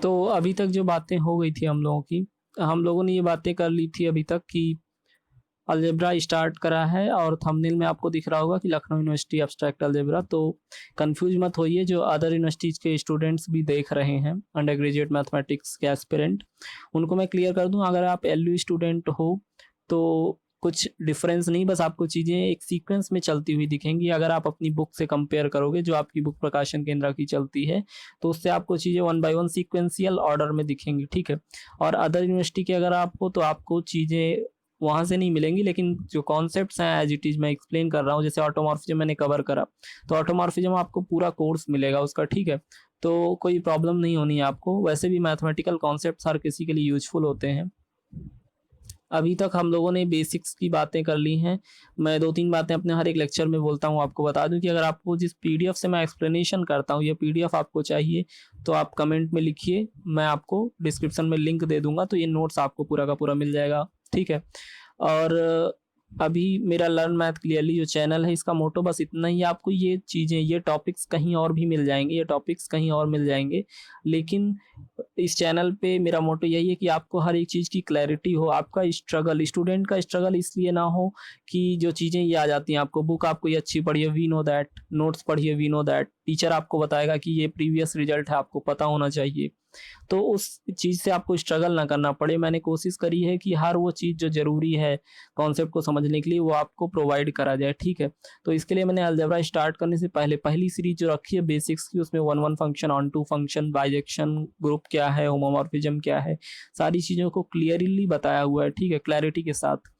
तो अभी तक जो बातें हो गई थी हम लोगों की, हम लोगों ने ये बातें कर ली थी अभी तक कि अलजेब्रा स्टार्ट करा है और थंबनेल में आपको दिख रहा होगा कि लखनऊ यूनिवर्सिटी एब्स्ट्रैक्ट अलजेब्रा। तो कंफ्यूज मत होइए, जो अदर यूनिवर्सिटीज़ के स्टूडेंट्स भी देख रहे हैं, अंडर ग्रेजुएट मैथमेटिक्स के एस्पिरेंट, उनको मैं क्लियर कर दूं, अगर आप एलयू स्टूडेंट हो तो कुछ डिफरेंस नहीं, बस आपको चीज़ें एक सीक्वेंस में चलती हुई दिखेंगी। अगर आप अपनी बुक से कंपेयर करोगे, जो आपकी बुक प्रकाशन केंद्र की चलती है, तो उससे आपको चीज़ें one by one sequential order में दिखेंगी, ठीक है। और अदर यूनिवर्सिटी के अगर आप हो तो आपको चीज़ें वहाँ से नहीं मिलेंगी, लेकिन जो कॉन्सेप्ट्स हैं एज इट इज़ मैं एक्सप्लेन कर रहा हूँ। जैसे ऑटोमॉर्फिज्म मैंने कवर करा, तो ऑटोमॉर्फिज्म आपको पूरा कोर्स मिलेगा उसका, ठीक है। तो कोई प्रॉब्लम नहीं होनी है आपको। वैसे भी मैथमेटिकल कॉन्सेप्ट्स हर किसी के लिए यूजफुल होते हैं। अभी तक हम लोगों ने बेसिक्स की बातें कर ली हैं। मैं 2-3 बातें अपने हर एक लेक्चर में बोलता हूँ। आपको बता दूं कि अगर आपको जिस पीडीएफ से मैं एक्सप्लेनेशन करता हूँ, ये पीडीएफ आपको चाहिए तो आप कमेंट में लिखिए, मैं आपको डिस्क्रिप्शन में लिंक दे दूंगा, तो ये नोट्स आपको पूरा का पूरा मिल जाएगा, ठीक है। और अभी मेरा लर्न मैथ क्लियरली जो चैनल है, इसका मोटो बस इतना ही, आपको ये चीज़ें, ये टॉपिक्स कहीं और भी मिल जाएंगे, ये टॉपिक्स कहीं और मिल जाएंगे, लेकिन इस चैनल पे मेरा मोटो यही है कि आपको हर एक चीज़ की क्लैरिटी हो। आपका स्ट्रगल, स्टूडेंट का स्ट्रगल इसलिए ना हो कि जो चीज़ें ये आ जाती हैं आपको, बुक आपको ये अच्छी पढ़िए, वी नो दैट, नोट्स पढ़िए, वी नो दैट, टीचर आपको बताएगा कि ये प्रीवियस रिजल्ट है, आपको पता होना चाहिए, तो उस चीज़ से आपको स्ट्रगल ना करना पड़े। मैंने कोशिश करी है कि हर वो चीज़ जो ज़रूरी है कॉन्सेप्ट को समझने के लिए, वो आपको प्रोवाइड करा जाए, ठीक है। तो इसके लिए मैंने अलजेब्रा स्टार्ट करने से पहले पहली सीरीज जो रखी है बेसिक्स की, उसमें one one function, onto function, bijection, group क्या है, होमोमॉर्फिज्म क्या है, सारी चीज़ों को क्लियरली बताया हुआ है, ठीक है, क्लैरिटी के साथ।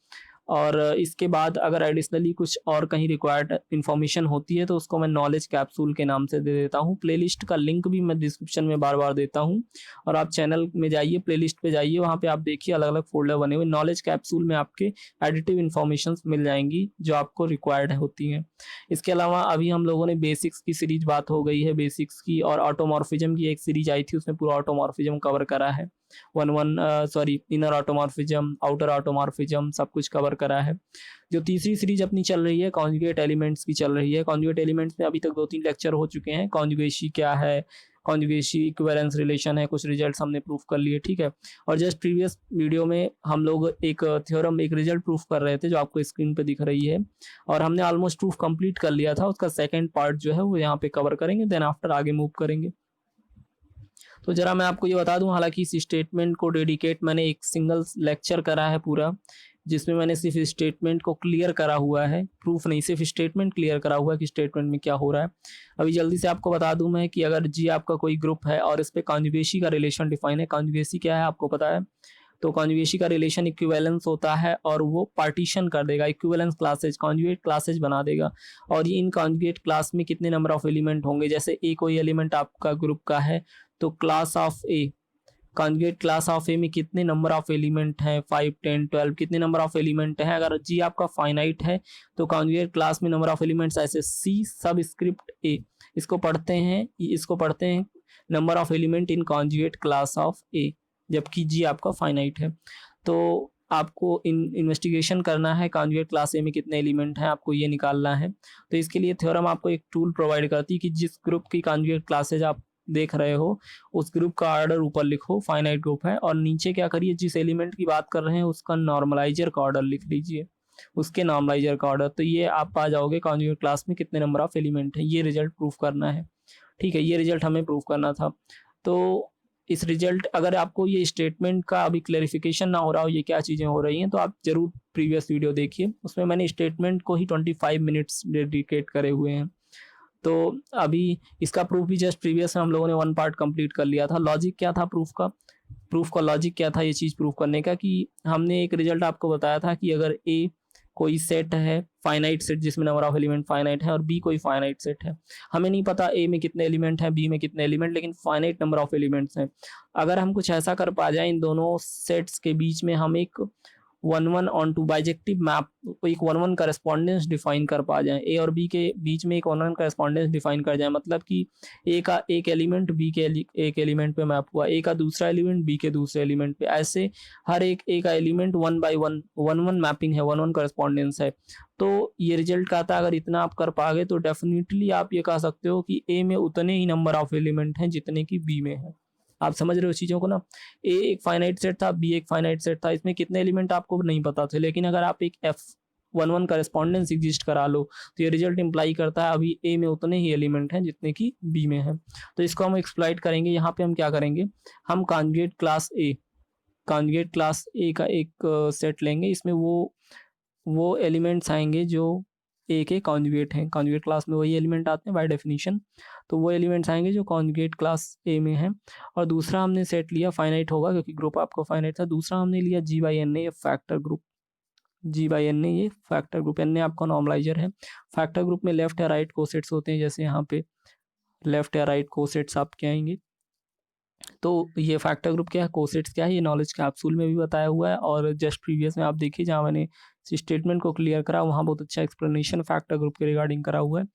और इसके बाद अगर एडिशनली कुछ और कहीं रिक्वायर्ड इन्फॉर्मेशन होती है तो उसको मैं नॉलेज कैप्सूल के नाम से दे देता हूँ। प्लेलिस्ट का लिंक भी मैं डिस्क्रिप्शन में बार बार देता हूँ, और आप चैनल में जाइए, प्लेलिस्ट पे जाइए, वहाँ पे आप देखिए अलग अलग फोल्डर बने हुए, नॉलेज कैप्सूल में आपके एडिटिव इन्फॉर्मेशन मिल जाएंगी जो आपको रिक्वायर्ड होती हैं। इसके अलावा अभी हम लोगों ने बेसिक्स की सीरीज बात हो गई है, बेसिक्स की, और ऑटोमॉर्फिज्म की एक सीरीज आई थी, उसमें पूरा ऑटोमॉर्फिज्म कवर करा है, इनर ऑटोमॉर्फिज्म, आउटर ऑटोमॉर्फिज्म, सब कुछ कवर करा है। जो तीसरी सीरीज अपनी चल रही है कॉन्जुगेट एलिमेंट्स की चल रही है। कॉन्जुगेट एलिमेंट्स में अभी तक 2-3 लेक्चर हो चुके हैं। कॉन्जुगेसी क्या है, कॉन्जुगेसी इक्विवेलेंस रिलेशन है, कुछ रिजल्ट्स हमने प्रूफ कर लिए, ठीक है। और जस्ट प्रीवियस वीडियो में हम लोग एक थ्योरम, एक रिजल्ट प्रूफ कर रहे थे, जो आपको स्क्रीन पे दिख रही है, और हमने ऑलमोस्ट प्रूफ कंप्लीट कर लिया था। उसका सेकेंड पार्ट जो है वो यहाँ पे कवर करेंगे, देन आफ्टर आगे मूव करेंगे। तो जरा मैं आपको ये बता दूं, हालांकि इस स्टेटमेंट को डेडिकेट मैंने एक सिंगल लेक्चर करा है पूरा, जिसमें मैंने सिर्फ स्टेटमेंट को क्लियर करा हुआ है, प्रूफ नहीं, सिर्फ स्टेटमेंट क्लियर करा हुआ है कि स्टेटमेंट में क्या हो रहा है। अभी जल्दी से आपको बता दूं मैं कि अगर जी आपका कोई ग्रुप है और इस पे कॉन्जुगेसी का रिलेशन डिफाइन है, कॉन्जुगेसी क्या है आपको पता है, तो कॉन्जुगेसी का रिलेशन इक्विवेलेंस होता है, और वो पार्टीशन कर देगा, इक्विवेलेंस क्लासेज, कॉन्जुगेट क्लासेज बना देगा। और ये इन कॉन्जुगेट क्लास में कितने नंबर ऑफ एलिमेंट होंगे, जैसे ए कोई एलिमेंट आपका ग्रुप का है, तो class of A, conjugate class of A में कितने नंबर ऑफ एलिमेंट हैं, 5, 10, 12, कितने नंबर ऑफ एलिमेंट हैं। अगर जी आपका फाइनाइट है तो कॉन्जुगेट क्लास में नंबर ऑफ एलिमेंट्स ऐसे सी सब स्क्रिप्ट ए, इसको पढ़ते हैं number of element in conjugate class of A, जबकि जी आपका फाइनाइट है। तो आपको इन्वेस्टिगेशन करना है कॉन्जुगेट क्लास ए में कितने एलिमेंट हैं, आपको ये निकालना है। तो इसके लिए थ्योरम आपको एक टूल प्रोवाइड करती है कि जिस ग्रुप की कॉन्जुगेट क्लासेज आप देख रहे हो, उस ग्रुप का ऑर्डर ऊपर लिखो, फाइनाइट ग्रुप है, और नीचे क्या करिए, जिस एलिमेंट की बात कर रहे हैं उसका नॉर्मलाइजर का ऑर्डर लिख लीजिए, उसके नॉर्मलाइजर का ऑर्डर। तो ये आप पा जाओगे कॉन्जुगेट क्लास में कितने नंबर ऑफ एलिमेंट है। ये रिजल्ट प्रूफ करना है, ठीक है, ये रिजल्ट हमें प्रूफ करना था। तो इस रिजल्ट, अगर आपको ये स्टेटमेंट का अभी क्लैरिफिकेशन ना हो रहा हो ये क्या चीज़ें हो रही हैं, तो आप जरूर प्रीवियस वीडियो देखिए, उसमें मैंने स्टेटमेंट को ही 25 मिनट्स डेडिकेट करे हुए हैं। तो अभी इसका प्रूफ भी जस्ट प्रीवियस में हम लोगों ने 1 पार्ट कंप्लीट कर लिया था। लॉजिक क्या था प्रूफ का लॉजिक क्या था ये चीज़ प्रूफ करने का, कि हमने एक रिजल्ट आपको बताया था कि अगर ए कोई सेट है, फाइनाइट सेट जिसमें नंबर ऑफ एलिमेंट फाइनाइट है, और बी कोई फाइनाइट सेट है, हमें नहीं पता ए में कितने एलिमेंट हैं, बी में कितने एलिमेंट, लेकिन फाइनाइट नंबर ऑफ एलिमेंट्स हैं। अगर हम कुछ ऐसा कर पा जाए, इन दोनों सेट्स के बीच में हम एक 1-1 ऑन टू बाइजेक्टिव मैप, एक 1-1 करस्पॉन्डेंस डिफाइन कर पा जाए, ए और बी के बीच में एक 1-1 करस्पॉन्डेंस डिफाइन कर जाए, मतलब कि ए का एक एलिमेंट बी के एक एलिमेंट पे मैप हुआ, ए का दूसरा एलिमेंट बी के दूसरे एलिमेंट पे, ऐसे हर एक ए का एलिमेंट 1 by 1 1-1 मैपिंग है, 1-1 करस्पॉन्डेंस है। तो ये रिजल्ट का था, अगर इतना आप कर पाओगे तो डेफिनेटली आप ये कह सकते हो कि ए में उतने ही नंबर ऑफ एलिमेंट हैं जितने की बी में है। आप समझ रहे हो चीज़ों को ना? ए एक फाइनाइट सेट था, बी एक फाइनाइट सेट था, इसमें कितने एलिमेंट आपको नहीं पता थे, लेकिन अगर आप एक F11 करेस्पॉन्डेंस एग्जिस्ट करा लो तो ये रिजल्ट इंप्लाई करता है अभी ए में उतने ही एलिमेंट हैं जितने कि बी में हैं। तो इसको हम एक्सप्लॉइट करेंगे। यहाँ पे हम क्या करेंगे, हम कॉन्जुगेट क्लास ए का एक सेट लेंगे, इसमें वो एलिमेंट्स आएंगे जो ए के कॉन्जुगेट हैं। कॉन्जुगेट क्लास में वही एलिमेंट आते हैं बाय डेफिनेशन, तो वो एलिमेंट्स आएंगे जो कॉन्जुगेट क्लास ए में हैं। और दूसरा हमने सेट लिया, फाइनाइट होगा क्योंकि ग्रुप आपको फाइनाइट था। दूसरा हमने लिया G by N A factor group. G by N A ये फैक्टर ग्रुप, एन ए आपका नॉर्मलाइजर है। फैक्टर ग्रुप में लेफ्ट या राइट कोसेट्स होते हैं, जैसे यहाँ पे लेफ्ट या राइट कोसेट्स आपके आएंगे। तो ये फैक्टर ग्रुप क्या है, कोसेट्स क्या है, ये नॉलेज कैप्सूल में भी बताया हुआ है, और जस्ट प्रीवियस में आप देखिए जहाँ मैंने इस स्टेटमेंट को क्लियर करा वहाँ बहुत अच्छा एक्सप्लेनेशन फैक्टर ग्रुप के रिगार्डिंग करा हुआ है।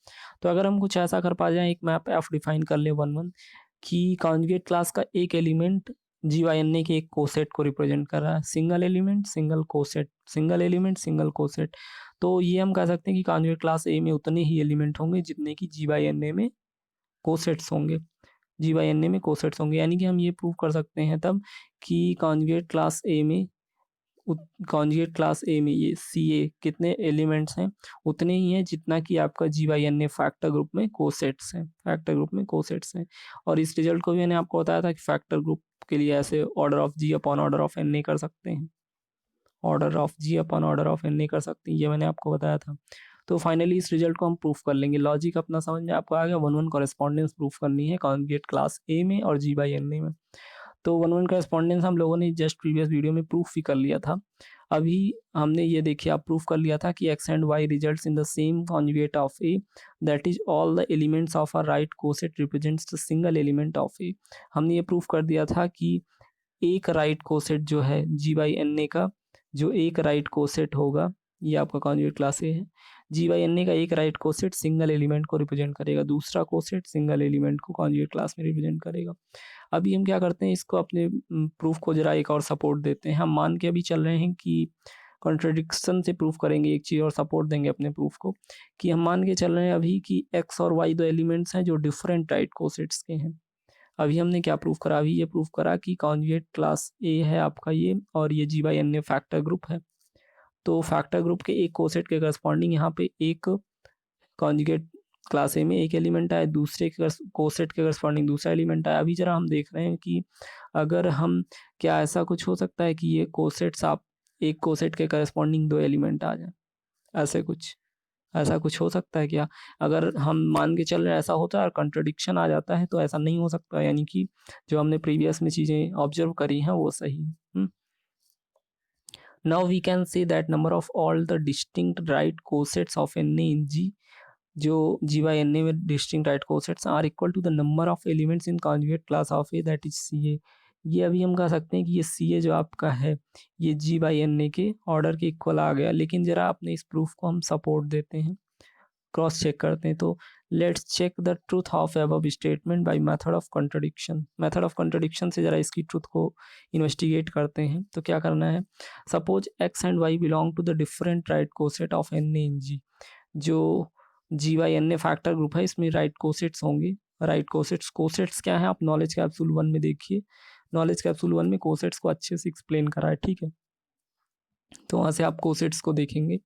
तो अगर हम कुछ ऐसा कर पा जाए, एक मैप एफ डिफाइन कर ले 1 1 कि कॉन्जुगेट क्लास का एक element G Y N A के एक कोसेट को रिप्रेजेंट कर रहा है, single element single coset, single element single coset. तो ये हम कह सकते हैं कि कॉन्जुगेट क्लास ए में उतने ही एलिमेंट होंगे जितने कि जी वाई एन ए में कोसेट्स होंगे, जी वाई एन ए में कोसेट्स होंगे। यानी कि हम ये प्रूव कर सकते हैं तब कि कॉन्जुगेट क्लास ए में ये सी ए कितने एलिमेंट्स हैं, उतने ही हैं जितना कि आपका G Y N A factor group में कोसेट्स हैं, फैक्टर ग्रुप में कोसेट्स हैं। और इस रिजल्ट को भी मैंने आपको बताया था कि फैक्टर ग्रुप के लिए ऐसे order of G upon order of N नहीं कर सकते हैं, order of G upon order of N नहीं कर सकते, ये मैंने आपको बताया था। तो फाइनली इस रिजल्ट को हम प्रूफ कर लेंगे। लॉजिक अपना समझ में आपको आ गया, 1 1 कॉरेस्पॉन्डेंस प्रूफ करनी है कॉन्जुगेट क्लास ए में और जी बाई एन ए में। तो 1 1 कॉरेस्पॉन्डेंस हम लोगों ने जस्ट प्रीवियस वीडियो में प्रूफ भी कर लिया था। अभी हमने ये देखिए आप प्रूफ कर लिया था कि x and Y results in the same conjugate of A, that is all the elements of a right coset represents the single element of A. हमने ये प्रूफ कर दिया था कि एक राइट कोसेट जो है जी बाई एन ए का, जो एक राइट कोसेट होगा, ये आपका कॉन्जुगेट क्लास ए है, जी बाई एन ए का एक राइट कोसेट सिंगल एलिमेंट को रिप्रेजेंट करेगा, दूसरा कोसेट सिंगल एलिमेंट को कॉन्जुगेट क्लास में रिप्रेजेंट करेगा। अभी हम क्या करते हैं, इसको अपने प्रूफ को जरा एक और सपोर्ट देते हैं। हम मान के अभी चल रहे हैं कि कॉन्ट्रडिक्शन से प्रूफ करेंगे एक चीज़ और सपोर्ट देंगे अपने प्रूफ को, कि हम मान के चल रहे हैं अभी कि एक्स और वाई दो एलिमेंट्स हैं जो डिफरेंट राइट कोसेट्स के हैं। अभी हमने क्या प्रूफ करा, अभी ये प्रूफ करा कि कॉन्जुगेट क्लास ए है आपका ये, और ये G by N A factor group है। तो फैक्टर ग्रुप के एक कोसेट के करस्पॉन्डिंग यहाँ पे एक कॉन्जुगेट क्लास ए में एक एलिमेंट आया, दूसरे के कोसेट के करस्पॉन्डिंग दूसरा एलिमेंट आया। अभी जरा हम देख रहे हैं कि अगर हम, क्या ऐसा कुछ हो सकता है कि ये कोसेट्स आप एक कोसेट के करस्पॉन्डिंग दो एलिमेंट आ जाए, ऐसा कुछ हो सकता है क्या? अगर हम मान के चल रहे हैं ऐसा होता है और कंट्रडिक्शन आ जाता है तो ऐसा नहीं हो सकता, यानी कि जो हमने प्रीवियस में चीज़ें ऑब्जर्व करी हैं वो सही है। Now we can say that number of all the distinct right cosets of Na in G, जो G by Na में distinct right cosets are equal to the number of elements in conjugate class of A, that is Ca। ये अभी हम कह सकते हैं कि ये Ca जो आपका है ये G by Na के ऑर्डर के इक्वल आ गया। लेकिन जरा अपने इस प्रूफ को हम सपोर्ट देते हैं, क्रॉस चेक करते हैं। तो let's check the truth of above statement by method of contradiction. Method of contradiction से जरा इसकी ट्रूथ को इन्वेस्टिगेट करते हैं। तो क्या करना है, suppose X and Y belong to the different right coset of N A in G. जो G Y N A factor group है इसमें राइट कोसेट्स होंगे। राइट कोसेट्स क्या है आप नॉलेज कैप्सूल 1 में देखिए, नॉलेज कैप्सूल 1 में कोसेट्स को अच्छे से एक्सप्लेन करा है, ठीक है। तो वहाँ से आप कोसेट्स को देखेंगे।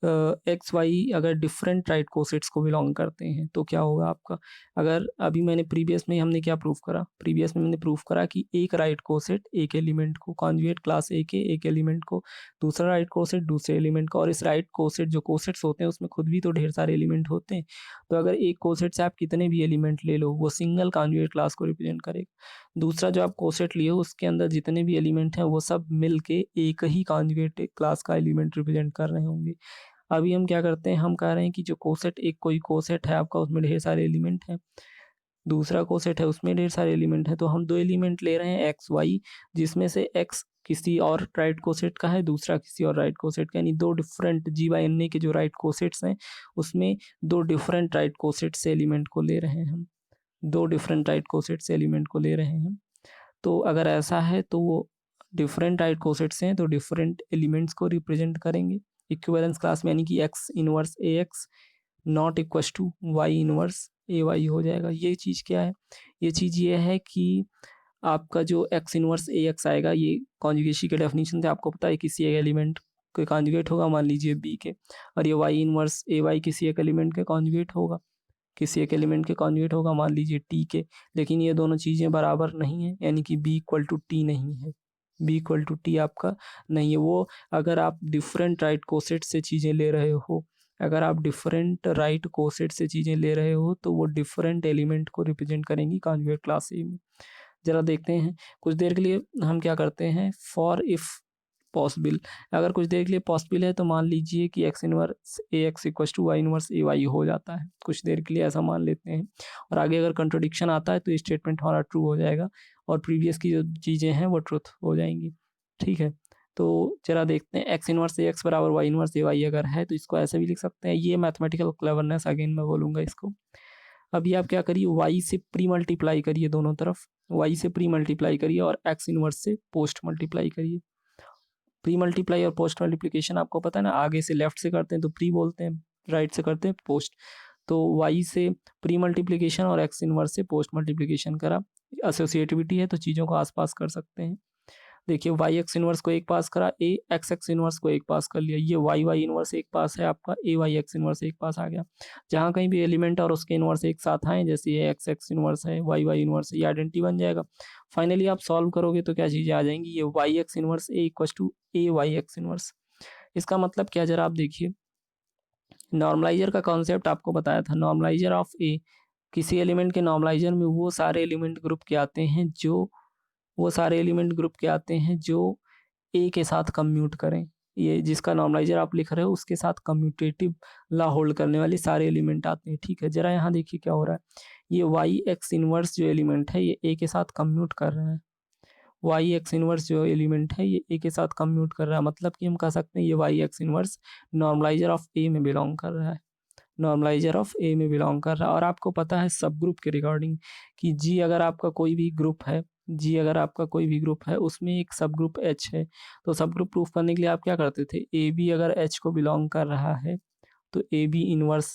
एक्स वाई अगर डिफरेंट राइट कोसेट्स को बिलोंग करते हैं तो क्या होगा आपका, अगर अभी मैंने प्रीवियस में हमने क्या प्रूफ करा, प्रीवियस में मैंने प्रूफ करा कि एक राइट कोसेट एक एलिमेंट को, कॉन्जुगेट क्लास ए के एक एलिमेंट को, दूसरा राइट कोसेट दूसरे एलिमेंट को, और इस राइट कोसेट जो कोसेट्स होते हैं उसमें खुद भी तो ढेर सारे एलिमेंट होते हैं। तो अगर एक कोसेट से आप कितने भी एलिमेंट ले लो वो सिंगल कॉन्जुगेट क्लास को रिप्रेजेंट करेगा। दूसरा जो आप कोसेट लिए हो उसके अंदर जितने भी एलिमेंट हैं वो सब मिल के एक ही कॉन्जुगेट क्लास का एलिमेंट रिप्रेजेंट कर रहे होंगे। अभी हम क्या करते हैं, हम कह रहे हैं कि जो कोसेट, एक कोई कोसेट है आपका उसमें ढेर सारे एलिमेंट हैं, दूसरा कोसेट है उसमें ढेर सारे एलिमेंट हैं। तो हम दो एलिमेंट ले रहे हैं एक्स वाई, जिसमें से एक्स किसी और राइट कोसेट का है, दूसरा किसी और राइट कोसेट का, यानी दो different G Y N A के जो राइट कोसेट्स हैं उसमें दो डिफरेंट राइट कोसेट से एलिमेंट को ले रहे हैं हम, दो डिफरेंट राइट कोसेट से एलिमेंट को ले रहे हैं। तो अगर ऐसा है तो वो डिफरेंट राइट कोसेट्स हैं तो डिफरेंट एलिमेंट्स को रिप्रेजेंट करेंगे इक्विवेलेंस क्लास में, यानी कि x inverse A x not equals to y inverse a y हो जाएगा। ये चीज़ क्या है, ये चीज़ ये है कि आपका जो एक्स इनवर्स ए एक्स आएगा, ये कॉन्जुगेसी के डेफिनेशन से आपको पता है किसी एक एलिमेंट के कॉन्जुगेट होगा, मान लीजिए बी के, और ये वाई इनवर्स ए वाई किसी एक एलिमेंट के कॉन्जुगेट होगा, किसी एक एलिमेंट के कॉन्जुगेट होगा, मान लीजिए टी के। लेकिन ये दोनों चीज़ें बराबर नहीं है, यानी कि बी इक्वल टू टी नहीं है, बी इक्वल टू टी आपका नहीं है। वो अगर आप डिफरेंट राइट कोसेट से चीज़ें ले रहे हो, अगर आप डिफरेंट राइट कोसेट से चीज़ें ले रहे हो तो वो डिफरेंट एलिमेंट को रिप्रेजेंट करेंगी कॉन्जुगेट क्लास ए में। ज़रा देखते हैं, कुछ देर के लिए हम क्या करते हैं, फॉर इफ़ पॉसिबल, अगर कुछ देर के लिए पॉसिबल है तो मान लीजिए कि x inverse A x equals to y inverse a y हो जाता है, कुछ देर के लिए ऐसा मान लेते हैं। और आगे अगर कंट्रोडिक्शन आता है तो ये स्टेटमेंट हमारा ट्रू हो जाएगा और प्रीवियस की जो चीज़ें हैं वो ट्रुथ हो जाएंगी। ठीक है, तो जरा देखते हैं, एक्स इनवर्स ए एक्स बराबर वाई इनवर्स ए वाई अगर है तो इसको ऐसे भी लिख सकते हैं। ये मैथमेटिकल क्लेवरनेस अगेन मैं बोलूँगा इसको। अभी आप क्या करिए, वाई से प्री मल्टीप्लाई करिए दोनों तरफ, वाई से प्री मल्टीप्लाई करिए और एक्स इनवर्स से पोस्ट मल्टीप्लाई करिए। प्री मल्टीप्लाई और पोस्ट मल्टीप्लिकेशन आपको पता है ना, आगे से लेफ्ट से करते हैं तो प्री बोलते हैं, राइट से करते हैं पोस्ट। तो वाई से प्री मल्टीप्लिकेशन और एक्स इनवर्स से पोस्ट मल्टीप्लिकेशन करा, एसोसिएटिविटी है तो चीज़ों को आसपास कर सकते हैं। देखिए वाई एक्स इनवर्स को एक पास करा, ए एक्स एक्स इनवर्स को एक पास कर लिया, ये वाई वाई इनवर्स एक पास है आपका, ए वाई एक्स इनवर्स एक पास आ गया। जहाँ कहीं भी एलिमेंट और उसके इनवर्स एक साथ आए, जैसे ये एक्स एक्स इनवर्स है, वाई वाई इनवर्स है, ये आइडेंटिटी बन जाएगा। फाइनली आप सॉल्व करोगे तो क्या चीज़ें आ जाएंगी, ये Y x inverse a equals to a y x inverse. इसका मतलब क्या, जरा आप देखिए, नॉर्मलाइजर का कॉन्सेप्ट आपको बताया था, नॉर्मलाइजर ऑफ ए, किसी एलिमेंट के नॉर्मलाइजर में वो सारे एलिमेंट ग्रुप के आते हैं जो, वो सारे एलिमेंट ग्रुप के आते हैं जो ए के साथ कम्यूट करें। ये जिसका नॉर्मलाइजर आप लिख रहे हो उसके साथ कम्यूटेटिव ला होल्ड करने वाले सारे एलिमेंट आते हैं। ठीक है, जरा यहाँ देखिए क्या हो रहा है, ये वाई एक्स इनवर्स जो एलिमेंट है ये ए के साथ कम्यूट कर रहा है, वाई एक्स इनवर्स जो एलिमेंट है ये ए के साथ कम्यूट कर रहा है, मतलब कि हम कह सकते हैं ये Y x inverse normaliser of A में बिलोंग कर रहा है, नॉर्मलाइजर ऑफ ए में बिलोंग कर रहा है। और आपको पता है सब ग्रुप के रिगार्डिंग कि जी अगर आपका कोई भी ग्रुप है, जी अगर आपका कोई भी ग्रुप है उसमें एक सब ग्रुप एच है, तो सब ग्रुप प्रूफ करने के लिए आप क्या करते थे, ए बी अगर एच को बिलोंग कर रहा है तो ए बी इनवर्स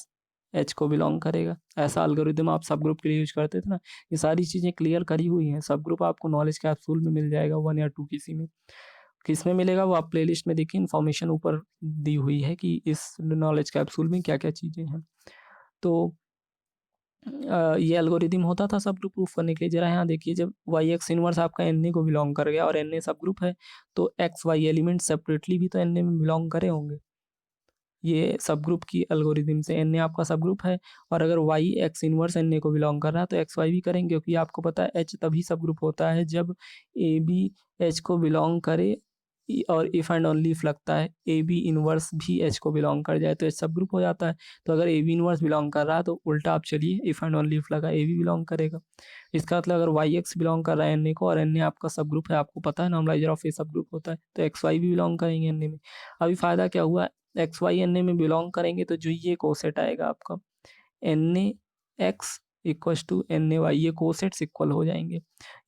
एच को बिलोंग करेगा। ऐसा एल्गोरिदम आप सब ग्रुप के लिए यूज करते थे ना। ये सारी चीज़ें क्लियर करी हुई हैं, सब ग्रुप आपको नॉलेज कैप्सूल में मिल जाएगा, 1 या 2 किसी में, किस में मिलेगा वो आप प्लेलिस्ट में देखिए, इन्फॉर्मेशन ऊपर दी हुई है कि इस नॉलेज कैप्सूल में क्या क्या चीज़ें हैं। तो ये एल्गोरिदम होता था सब ग्रुप प्रूफ करने के लिए। जरा यहाँ देखिए, जब वाई एक्स इनवर्स आपका एन ए को बिलोंग कर गया और एन ए सब ग्रुप है तो एक्स वाई एलिमेंट सेपरेटली भी तो एन ए में बिलोंग करे होंगे, ये सब ग्रुप की एल्गोरिदम से। एन ए आपका सब ग्रुप है और अगर y x inverse N A को बिलोंग कर रहा है तो एक्स वाई भी करेंगे, क्योंकि आपको पता है एच तभी सब ग्रुप होता है जब ए बी एच को बिलोंग करे, और इफ़ एंड ओनली इफ लगता है ए बी इनवर्स भी एच को बिलोंग कर जाए तो एच सब ग्रुप हो जाता है। तो अगर ए बी इनवर्स बिलोंग कर रहा है तो उल्टा आप चलिए, इफ़ एंड ओनली इफ लगा ए बी बिलोंग करेगा। इसका मतलब अगर वाई एक्स बिलोंग कर रहा है एन ए को और एन ए आपका सब ग्रुप है, आपको पता है नॉर्मलाइजर ऑफ ए सब ग्रुप होता है, तो एक्स वाई भी बिलोंग करेंगे एन ए में। अभी फ़ायदा क्या हुआ, एक्स वाई एन ए में बिलोंग करेंगे तो जो ये कोसेट आएगा आपका N A x equals to N A y, ये कोसेट्स इक्वल हो जाएंगे।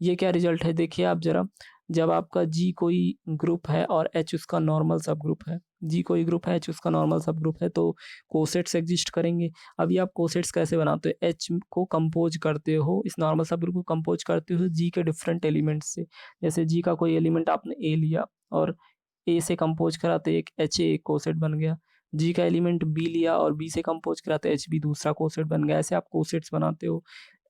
ये क्या रिजल्ट है देखिए आप जरा, जब आपका जी कोई ग्रुप है और एच उसका नॉर्मल सब ग्रुप है, जी कोई ग्रुप है एच उसका नॉर्मल सब ग्रुप है, तो कोसेट्स एग्जिस्ट करेंगे। अभी आप कोसेट्स कैसे बनाते हो, एच को कंपोज करते हो, इस नॉर्मल सब ग्रुप को कंपोज करते हो जी के डिफरेंट एलिमेंट्स से। जैसे जी का कोई एलिमेंट आपने ए लिया और ए से कंपोज करा तो एक एच ए एक कोसेट बन गया, जी का एलिमेंट बी लिया और बी से कंपोज करा तो एच बी दूसरा कोसेट बन गया। ऐसे आप कोसेट्स बनाते हो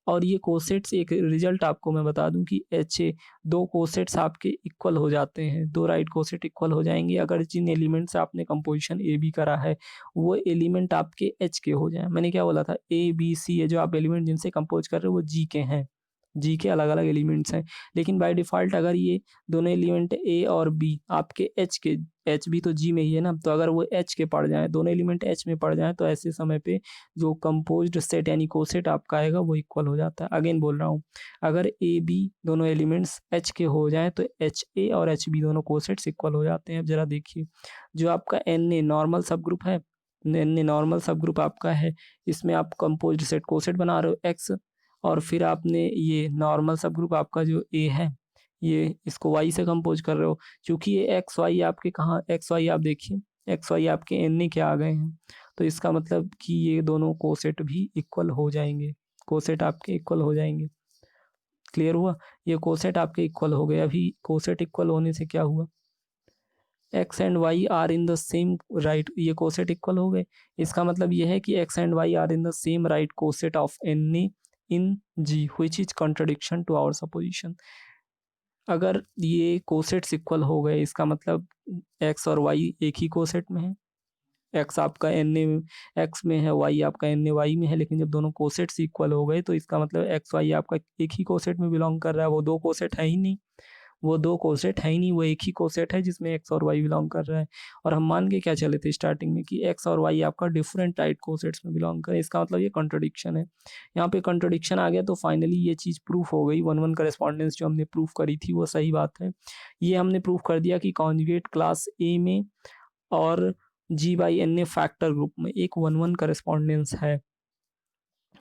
और ये कोसेट्स एक रिजल्ट आपको मैं बता दूं कि एच ए, दो कोसेट्स आपके इक्वल हो जाते हैं, दो राइट कोसेट इक्वल हो जाएंगे अगर जिन एलिमेंट से आपने कंपोजिशन ए बी करा है वो एलिमेंट आपके एच के हो जाए। मैंने क्या बोला था, ए बी सी ये जो आप एलिमेंट जिनसे कंपोज कर रहे हो वो जी के हैं, जी के अलग अलग एलिमेंट्स हैं। लेकिन बाय डिफ़ॉल्ट अगर ये दोनों एलिमेंट ए और बी आपके एच के, एच भी तो जी में ही है ना, तो अगर वो एच के पड़ जाएँ, दोनों एलिमेंट एच में पड़ जाएँ तो ऐसे समय पे जो कंपोज्ड सेट यानी कोसेट आपका आएगा वो इक्वल हो जाता है। अगेन बोल रहा हूँ, अगर ए बी दोनों एलिमेंट्स एच के हो जाएँ तो एच ए और एच बी दोनों कोसेट्स इक्वल हो जाते हैं। अब ज़रा देखिए, जो आपका एन ए नॉर्मल सब ग्रुप है, एन ए नॉर्मल सब ग्रुप आपका है, इसमें आप कंपोज्ड सेट कोसेट बना रहे हो एक्स, और फिर आपने ये नॉर्मल सब ग्रुप आपका जो ए है ये इसको वाई से कंपोज कर रहे हो। चूँकि ये एक्स वाई आपके कहाँ, एक्स वाई आप देखिए, एक्स वाई आपके एन ए के आ गए हैं, तो इसका मतलब कि ये दोनों कोसेट भी इक्वल हो जाएंगे, कोसेट आपके इक्वल हो जाएंगे। क्लियर हुआ? ये कोसेट आपके इक्वल हो गए। अभी कोसेट इक्वल होने से क्या हुआ, x and y are in the same right, ये कोसेट इक्वल हो गए। इसका मतलब ये है कि x and y are in the same right coset of N A in G which is contradiction to our supposition. अगर ये कोसेट्स इक्वल हो गए इसका मतलब एक्स और वाई एक ही कोसेट में है, एक्स आपका एन ए एक्स में है, वाई आपका एन ए वाई में है। लेकिन जब दोनों कोसेट्स इक्वल हो गए तो इसका मतलब एक्स वाई आपका एक ही कोसेट में बिलोंग कर रहा है। वो दो कोसेट है ही नहीं, वो दो कोसेट है ही नहीं, वो एक ही कोसेट है जिसमें एक्स और वाई बिलोंग कर रहा है। और हम मान के क्या चले थे स्टार्टिंग में कि एक्स और वाई आपका डिफरेंट राइट कोसेट्स में बिलोंग करे। इसका मतलब ये कॉन्ट्रडिक्शन है। यहाँ पे कॉन्ट्रडिक्शन आ गया तो फाइनली ये चीज़ प्रूफ हो गई। 1-1 करेस्पॉन्डेंस जो हमने प्रूफ करी थी वो सही बात है। ये हमने प्रूफ कर दिया कि कॉन्जुगेट क्लास ए में और G by N A factor group में एक 1-1 करेस्पॉन्डेंस है।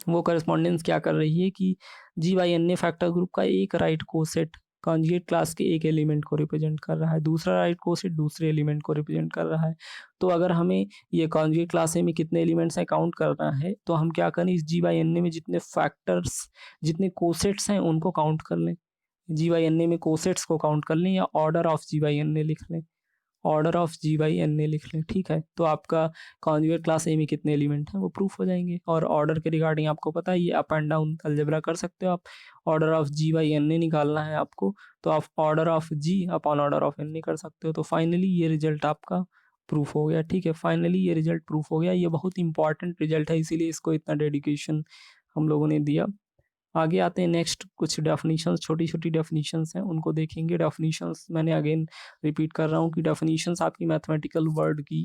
वो करेस्पॉन्डेंस क्या कर रही है कि G by N A factor group का एक राइट कोसेट कॉन्जुगेट क्लास के एक एलिमेंट को रिप्रेजेंट कर रहा है, दूसरा राइट कोसेट दूसरे एलिमेंट को रिप्रेजेंट कर रहा है। तो अगर हमें ये कॉन्जुगेट क्लास ए में कितने एलिमेंट्स हैं काउंट करना है तो हम क्या करें, इस जी बाई एन ए में जितने फैक्टर्स जितने कोसेट्स हैं उनको काउंट कर लें। जी बाई एन ए में कोसेट्स को काउंट कर लें या order of G by N A लिख लें, order of G by N A लिख लें। ठीक है, तो आपका कॉन्जुगेट क्लास ए में कितने एलिमेंट हैं वो प्रूफ हो जाएंगे। और ऑर्डर के रिगार्डिंग आपको पता है ये अप एंड डाउन अलजेब्रा कर सकते हो आप। Order of G by N A निकालना है आपको तो आप order of G upon order of N A कर सकते हो। तो फाइनली ये रिजल्ट आपका प्रूफ हो गया। ठीक है, फाइनली ये रिजल्ट प्रूफ हो गया। ये बहुत इंपॉर्टेंट रिजल्ट है इसीलिए इसको इतना डेडिकेशन हम लोगों ने दिया। आगे आते हैं नेक्स्ट, कुछ डेफिनीशंस, छोटी छोटी डेफिनीशंस हैं उनको देखेंगे। डेफिनीशंस मैंने अगेन रिपीट कर रहा हूँ कि डेफिनीशंस आपकी मैथमेटिकल वर्ड की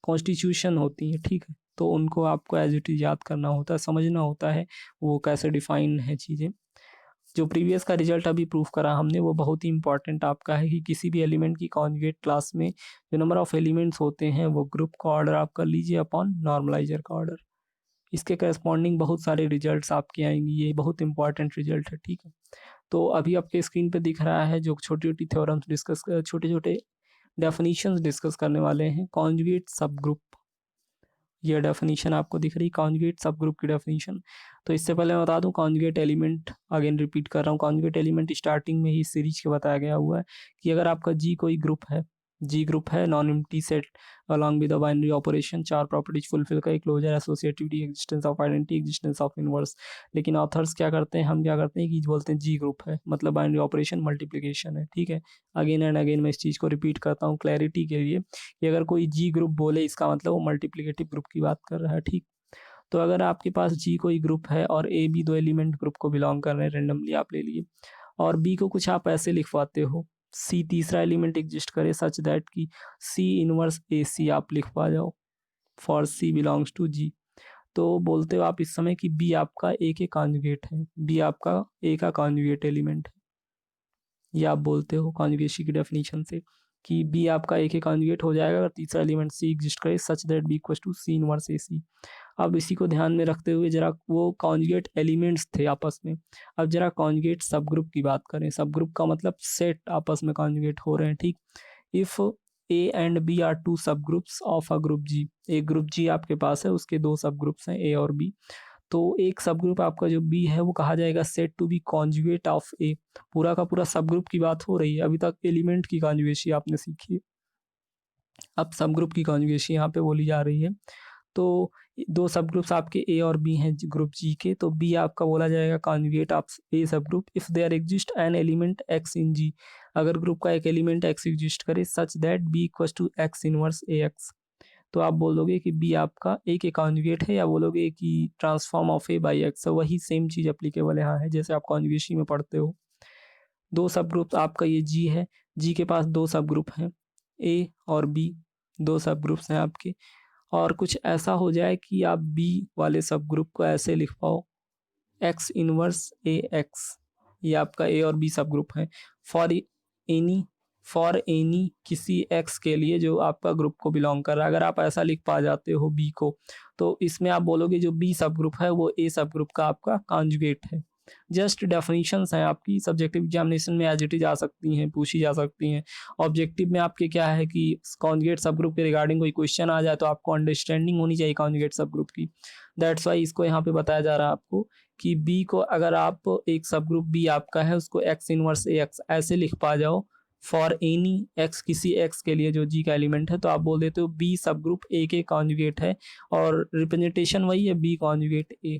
कॉन्स्टिट्यूशन होती है। ठीक है, तो उनको आपको एज इट इज याद करना होता है, समझना होता है वो कैसे डिफाइन है चीज़ें। जो प्रीवियस का रिजल्ट अभी प्रूफ करा हमने वो बहुत ही इंपॉर्टेंट आपका है कि किसी भी एलिमेंट की कॉन्जुगेट क्लास में जो नंबर ऑफ एलिमेंट्स होते हैं वो ग्रुप का ऑर्डर आप कर लीजिए अपॉन नॉर्मलाइजर का ऑर्डर। इसके करस्पॉन्डिंग बहुत सारे रिजल्ट्स आपके आएंगे, ये बहुत इंपॉर्टेंट रिजल्ट है। ठीक है, तो अभी आपके स्क्रीन पे दिख रहा है जो छोटी छोटी थ्योरम्स डिस्कस, छोटे छोटे डेफिनेशंस डिस्कस करने वाले हैं। कॉन्जुगेट सब ग्रुप, ये डेफिनेशन आपको दिख रही कॉन्जुगेट सब ग्रुप की डेफिनेशन। तो इससे पहले मैं बता दूं कॉन्जुगेट एलिमेंट, अगेन रिपीट कर रहा हूँ, कॉन्जुगेट एलिमेंट स्टार्टिंग में ही सीरीज के बताया गया हुआ है कि अगर आपका जी कोई ग्रुप है, जी ग्रुप है non empty set along with the binary operation, चार प्रॉपर्टीज फुलफिल करे, closure, associativity, existence of identity, existence of inverse. लेकिन ऑथर्स क्या करते हैं, हम क्या करते हैं कि बोलते हैं जी ग्रुप है मतलब बाइनरी ऑपरेशन मल्टीप्लिकेशन है। ठीक है, अगेन एंड अगेन मैं इस चीज़ को रिपीट करता हूँ क्लैरिटी के लिए कि अगर कोई जी ग्रुप बोले इसका मतलब वो मल्टीप्लिकेटिव ग्रुप की बात कर रहा है। ठीक, तो अगर आपके पास जी कोई ग्रुप है और ए बी दो एलिमेंट ग्रुप को बिलोंग कर रहे हैं, रेंडमली आप ले लिए, और बी को कुछ आप ऐसे लिखवाते हो, सी तीसरा एलिमेंट एग्जिस्ट करे सच दैट कि सी इनवर्स ए सी आप लिख पा जाओ फॉर सी बिलोंग्स टू जी। तो बोलते हो आप इस समय कि बी आपका ए के कॉन्जुगेट है, बी आपका ए का कॉन्जुगेट एलिमेंट है। ये आप बोलते हो कॉन्जुगेसी की डेफिनेशन से कि बी आपका ए के कॉन्जुगेट हो जाएगा अगर तीसरा एलिमेंट सी एग्जिस्ट करे such that B equals to C inverse A C. अब इसी को ध्यान में रखते हुए जरा वो कॉन्जुगेट एलिमेंट्स थे आपस में, अब जरा कॉन्जुगेट सब ग्रुप की बात करें। सब ग्रुप का मतलब सेट आपस में कॉन्जुगेट हो रहे हैं। ठीक, if A and B are two subgroups of a group G, एक ग्रुप जी आपके पास है उसके दो सब ग्रुप्स हैं ए और बी, तो एक सब ग्रुप आपका जो बी है वो कहा जाएगा set to be conjugate of A. पूरा का पूरा सब ग्रुप की बात हो रही है, अभी तक एलिमेंट की कॉन्जुगेसी आपने सीखी है, अब सब ग्रुप की कॉन्जुगेसी यहाँ पे बोली जा रही है। तो दो सब ग्रुप्स आपके ए और बी हैं ग्रुप जी के, तो बी आपका बोला जाएगा conjugate of A subgroup if there exist an element X in G, अगर ग्रुप का एक एलिमेंट एक्स एग्जिस्ट करे such that B equals to X inverse A X. तो आप बोलोगे कि बी आपका ए के कॉन्जुगेट है या बोलोगे कि transform of A by x, वही सेम चीज़ एप्लीकेबल यहाँ है जैसे आप कॉन्जुगेसी में पढ़ते हो। दो सब ग्रुप आपका ये जी है, जी के पास दो सब ग्रुप हैं ए और बी, दो सब ग्रुप्स हैं आपके, और कुछ ऐसा हो जाए कि आप बी वाले सब ग्रुप को ऐसे लिख पाओ एक्स इनवर्स ए एक्स, ये आपका ए और बी सब ग्रुप है एनी फॉर एनी किसी एक्स के लिए जो आपका ग्रुप को बिलोंग कर रहा है। अगर आप ऐसा लिख पा जाते हो बी को तो इसमें आप बोलोगे जो बी सब ग्रुप है वो ए सब ग्रुप का आपका कॉन्जुगेट है। जस्ट डेफिनेशंस हैं आपकी, सब्जेक्टिव एग्जामिनेशन में एज इट इज आ सकती हैं, पूछी जा सकती हैं। ऑब्जेक्टिव में आपके क्या है कि कॉन्जुगेट सब ग्रुप के रिगार्डिंग कोई क्वेश्चन आ जाए तो आपको अंडरस्टैंडिंग होनी चाहिए कॉन्जुगेट सब ग्रुप की, दैट्स वाई इसको यहाँ पे बताया जा रहा है आपको कि बी को अगर आप एक सब ग्रुप बी आपका है उसको एक्स इनवर्स ए एक्स ऐसे लिख पा जाओ फॉर एनी एक्स, किसी एक्स के लिए जो जी का एलिमेंट है, तो आप बोल देते हो बी सब ग्रुप ए के कॉन्जुगेट है, और रिप्रेजेंटेशन वही है बी कॉन्जुगेट ए,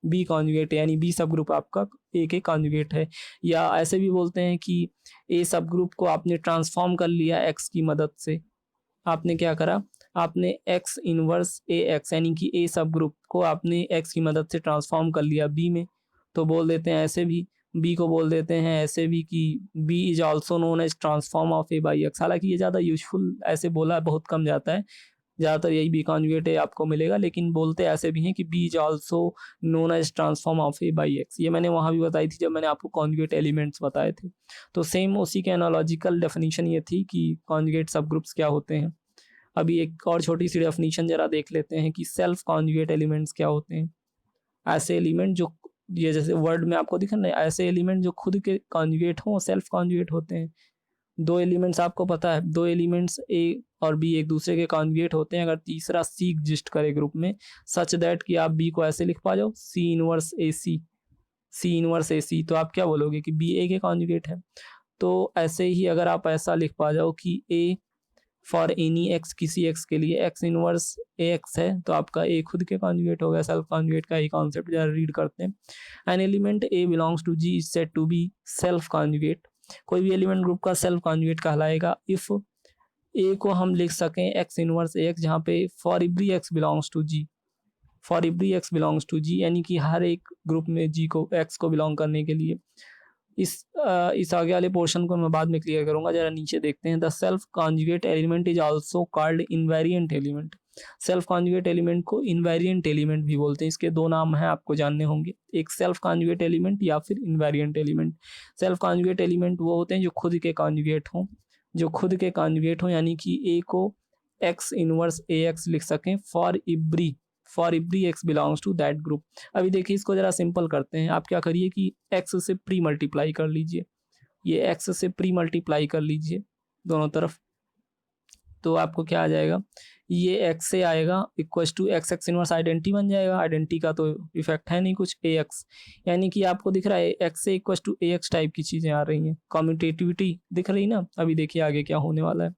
बी कॉन्जुगेट यानी बी सब ग्रुप आपका ए के कॉन्जुगेट है। या ऐसे भी बोलते हैं कि ए सब ग्रुप को आपने ट्रांसफॉर्म कर लिया एक्स की मदद से, आपने क्या करा, आपने एक्स इनवर्स ए एक्स यानी कि ए सब ग्रुप को आपने एक्स की मदद से ट्रांसफॉर्म कर लिया बी में, तो बोल देते हैं ऐसे भी, बी को बोल देते हैं ऐसे भी कि B is also known as transform of A by x. हालांकि ये ज़्यादा यूजफुल ऐसे बोला बहुत कम जाता है, ज़्यादातर यही बी कॉन्जुगेट है आपको मिलेगा, लेकिन बोलते ऐसे भी हैं कि B is also known as transform of A by x. ये मैंने वहाँ भी बताई थी जब मैंने आपको कॉन्जुगेट एलिमेंट्स बताए थे। तो सेम उसी के एनालॉजिकल डेफिनेशन ये थी कि कॉन्जुगेट सब ग्रुप्स क्या होते हैं। अभी एक और छोटी सी डेफिनेशन जरा देख लेते हैं कि सेल्फ कॉन्जुगेट एलिमेंट्स क्या होते हैं। ऐसे एलिमेंट जो, ये जैसे वर्ड में आपको दिख रहा है, ऐसे एलिमेंट जो खुद के कॉन्जुगेट हों सेल्फ कॉन्जुगेट होते हैं। दो एलिमेंट्स आपको पता है, दो एलिमेंट्स ए और बी एक दूसरे के कॉन्जुगेट होते हैं अगर तीसरा सी एग्जिस्ट करे ग्रुप में, सच दैट कि आप बी को ऐसे लिख पा जाओ सी inverse A C, C inverse A सी, तो आप क्या बोलोगे कि बी ए के कॉन्जुगेट है। तो ऐसे ही अगर आप ऐसा लिख पा जाओ कि ए फॉर एनी एक्स, किसी एक्स के लिए एक्स इनवर्स ए एक्स है, तो आपका ए खुद के कॉन्जुगेट हो गया। सेल्फ कॉन्जुगेट का ही कॉन्सेप्ट जरा रीड करते हैं। An element a belongs to G is said to be self conjugate. कोई भी एलिमेंट ग्रुप का सेल्फ कॉन्जुगेट कहलाएगा इफ ए को हम लिख सकें एक्स इनवर्स ए एक्स, जहाँ पे for every x belongs to G, for every x belongs to G यानी कि हर एक ग्रुप में जी को एक्स को बिलोंग करने के लिए। इस आगे वाले पोर्शन को मैं बाद में क्लियर करूंगा, जरा नीचे देखते हैं। The self conjugate element is also called invariant element. Self conjugate element को इनवेरिएंट एलिमेंट भी बोलते हैं। इसके दो नाम हैं, आपको जानने होंगे, एक सेल्फ कॉन्जुगेट एलिमेंट या फिर invariant element. Self conjugate element वो होते हैं जो खुद के कॉन्जुगेट हों, जो खुद के कॉन्जुगेट हों यानी कि ए को एक्स इनवर्स ए एक्स लिख सकें for every x belongs to that group. अभी देखिए इसको जरा सिंपल करते हैं। आप क्या करिए कि एक्स से प्री मल्टीप्लाई कर लीजिए, ये एक्स से प्री मल्टीप्लाई कर लीजिए दोनों तरफ, तो आपको क्या आ जाएगा, ये एक्स से आएगा equals to x x inverse identity बन जाएगा। आइडेंटिटी का तो इफेक्ट है नहीं कुछ, ए एक्स यानी कि आपको दिख रहा है एक्स से equals to A x type की चीज़ें आ रही हैं, कॉम्यूटेटिविटी दिख रही ना। अभी देखिए आगे क्या होने वाला है।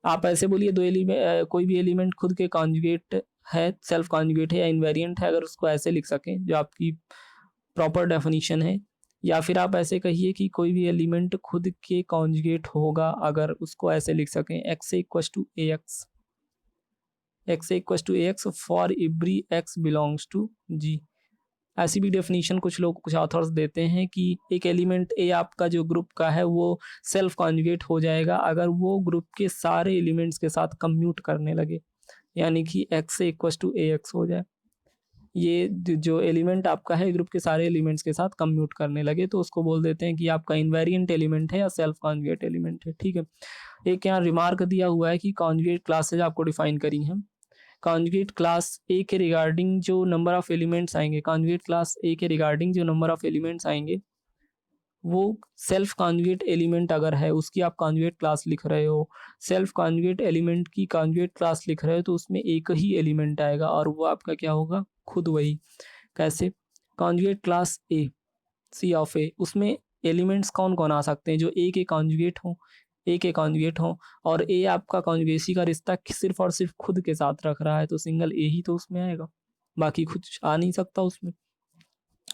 आप ऐसे बोलिए दो एलिमेंट, कोई भी एलिमेंट खुद के कॉन्जुगेट है, सेल्फ कॉन्जुगेट है या इनवेरिएंट है, अगर उसको ऐसे लिख सकें जो आपकी प्रॉपर डेफिनेशन है। या फिर आप ऐसे कहिए कि कोई भी एलिमेंट खुद के कॉन्जुगेट होगा अगर उसको ऐसे लिख सकें X equals to A X, X equals to A X for every x belongs to G. ऐसी भी डेफिनेशन कुछ लोग, कुछ ऑथर्स देते हैं कि एक एलिमेंट ए आपका जो ग्रुप का है वो सेल्फ कॉन्जुगेट हो जाएगा अगर वो ग्रुप के सारे एलिमेंट्स के साथ कम्यूट करने लगे, यानी कि एक्स से इक्वल्स टू ए एक्स हो जाए। ये जो एलिमेंट आपका है ग्रुप के सारे एलिमेंट्स के साथ कम्यूट करने लगे, तो उसको बोल देते हैं कि आपका इनवेरिएंट एलिमेंट है या सेल्फ कॉन्जुगेट एलिमेंट है। ठीक है, एक यहाँ रिमार्क दिया हुआ है कि कॉन्जुगेट क्लासेज आपको डिफाइन करी हैं। कॉन्जुगेट क्लास ए के रिगार्डिंग जो नंबर ऑफ एलिमेंट्स आएंगे, कॉन्जुगेट क्लास ए के रिगार्डिंग जो नंबर ऑफ एलिमेंट्स आएंगे वो सेल्फ कॉन्जुगेट एलिमेंट अगर है उसकी आप कॉन्जुगेट क्लास लिख रहे हो, सेल्फ कॉन्जुगेट एलिमेंट की कॉन्जुगेट क्लास लिख रहे हो, तो उसमें एक ही एलिमेंट आएगा और वो आपका क्या होगा, खुद वही। कैसे, conjugate class A C of A, उसमें एलिमेंट्स कौन कौन आ सकते हैं जो ए के कॉन्जुगेट हों, ए के कॉन्जुगेट हों, और ए आपका कॉन्जुगेसी का रिश्ता सिर्फ और सिर्फ खुद के साथ रख रहा है, तो सिंगल ए ही तो उसमें आएगा, बाकी कुछ आ नहीं सकता उसमें,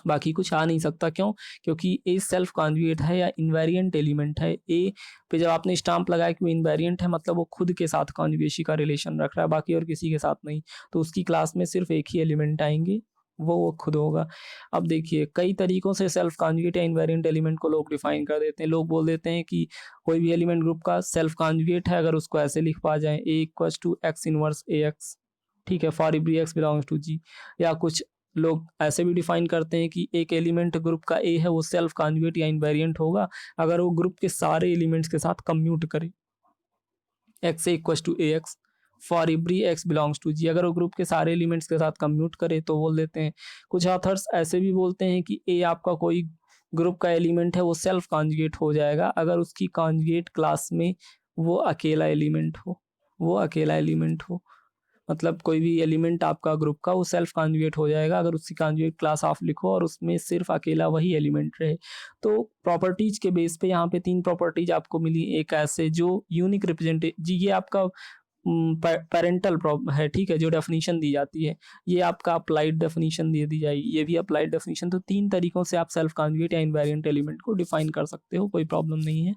बाकी कुछ आ नहीं सकता। क्यों, क्योंकि ए सेल्फ कॉन्जुगेट है या इनवेरिएंट एलिमेंट है। ए पे जब आपने स्टाम्प लगाया कि वो इनवेरिएंट है मतलब वो खुद के साथ कॉन्जुगेसी का रिलेशन रख रहा है, बाकी और किसी के साथ नहीं, तो उसकी क्लास में सिर्फ एक ही एलिमेंट आएंगे, वो खुद होगा। अब देखिए कई तरीकों से सेल्फ कॉन्जुगेट या इनवेरिएंट एलिमेंट को लोग डिफाइन कर देते हैं। लोग बोल देते हैं कि कोई भी एलिमेंट ग्रुप का सेल्फ कॉन्जुगेट है अगर उसको ऐसे लिख पा जाए A equals to X inverse A X, ठीक है, for every x belongs to G. या कुछ लोग ऐसे भी डिफाइन करते हैं कि एक एलिमेंट ग्रुप का ए है वो सेल्फ कॉन्जुगेट या इनवेरिएंट होगा अगर वो ग्रुप के सारे एलिमेंट्स के साथ कम्यूट करे, X equals to A X for every x belongs to G. अगर वो ग्रुप के सारे एलिमेंट्स के साथ कम्यूट करे तो बोल देते हैं। कुछ ऑथर्स ऐसे भी बोलते हैं कि ए आपका कोई ग्रुप का एलिमेंट है वो सेल्फ कॉन्जुगेट हो जाएगा अगर उसकी कॉन्जुगेट क्लास में वो अकेला एलिमेंट हो, वो अकेला एलिमेंट हो। मतलब कोई भी एलिमेंट आपका ग्रुप का वो सेल्फ कॉन्जुगेट हो जाएगा अगर उसकी कॉन्जुगेट क्लास आप लिखो और उसमें सिर्फ अकेला वही एलिमेंट रहे। तो प्रॉपर्टीज के बेस पे यहाँ पे 3 प्रॉपर्टीज आपको मिली। एक ऐसे जो यूनिक रिप्रेजेंटे जी ये आपका पेरेंटल है, ठीक है, जो डेफिनेशन दी जाती है। ये आपका अप्लाइड डेफिनेशन दे दी जाएगी, ये भी अप्लाइड डेफिनेशन। तो 3 तरीकों से आप सेल्फ कॉन्जुगेट या इनवेरिएंट एलिमेंट को डिफाइन कर सकते हो, कोई प्रॉब्लम नहीं है।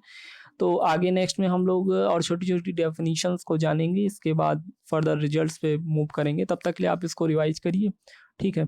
तो आगे नेक्स्ट में हम लोग और छोटी-छोटी डेफिनेशंस को जानेंगे, इसके बाद फर्दर रिजल्ट्स पे मूव करेंगे। तब तक के लिए आप इसको रिवाइज़ करिए, ठीक है?